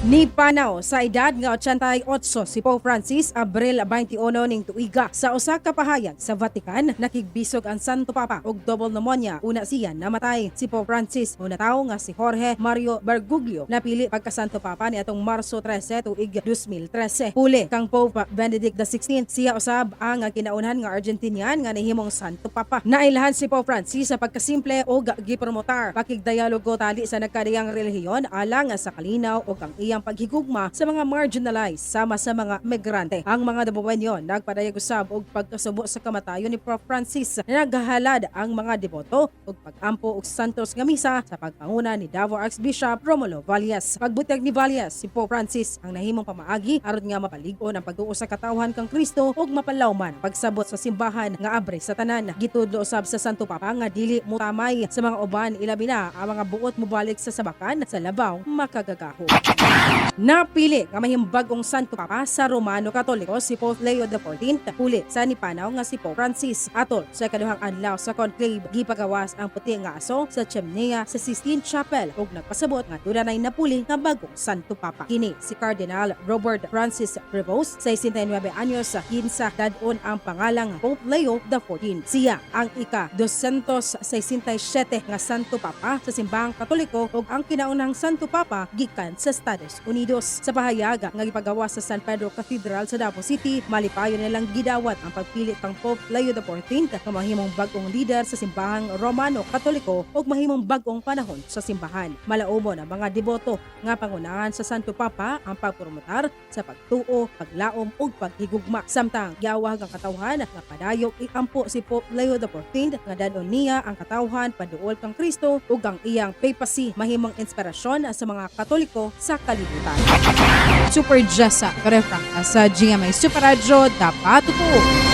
Ni panaw sa edad nga 88 si Pope Francis Abril 21 ning tuiga sa usa ka pahayag sa Vatican nakigbisog ang Santo Papa og double pneumonia una siya namatay. Si Pope Francis una tawo nga si Jorge Mario Bergoglio napili pagka Santo Papa niadtong Marso 13 tuig 2013. Puli kang Pope Benedict XVI siya usab ang kinaunhan nga Argentinian nga nahimong Santo Papa. Nailahan si Pope Francis sa pagkasimple og gipromotar pakigdialogo tali sa nagkadiyang relihiyon alang sa kalinaw og ang iyang paghigugma sa mga marginalized sama sa mga migrante. Ang mga dabuwenyo nagpadayag usab og pagkasubo sa kamatayon ni Pope Francis. Naghalad ang mga deboto og pagampo og santos nga misa sa pagpanguna ni Davao Archbishop Romulo Valles. Pagbuteg ni Valles, si Pope Francis ang nahimong pamaagi aron nga mapalig-on ang pag-uo sa katawhan kang Kristo ug mapalawman pagsabot sa simbahan nga abre sa tanan. Gitudlo usab sa Santo Papa nga dili mutamay sa mga uban ilabi na ang mga buot mobalik sa sabakan sa labaw makagagaho. Napili nga mahimbagong Santo Papa sa Romano Katoliko si Pope Leo XIV huli sa nipanaw nga si Pope Francis. Atol sa ikaduhang adlaw sa conclave gipagawas ang puti nga aso sa Chimenea sa Sistine Chapel ug nagpasabot nga dunay napuli nga bagong Santo Papa. Kini si Cardinal Robert Francis Prevost, 69 anyos, kinsa dadon ang pangalang Pope Leo XIV. Siya ang ika-267 nga Santo Papa sa simbahang Katoliko ug ang kinaunang Santo Papa gikan sa Estados Unidos. Sa pahayag nga gipagawa sa San Pedro Cathedral sa Davao City, malipayon nilang gidawat ang pagpili kang Pope Leo XIV nga mahimong bagong leader sa simbahang Romano Katoliko ug mahimong bagong panahon sa simbahan. Malaumon ang mga deboto nga pangunahan sa Santo Papa ang pagpromotar sa pagtuo, paglaom ug paghigugma. Samtang giyawag ang katawhan nga padayok iampo si Pope Leo XIV nga dadon niya ang katawhan paduol kang Kristo ug ang iyang papacy mahimong inspirasyon sa mga Katoliko sa kalibutan. Super Jessa Refrang sa GMA Super Radio Dapat po.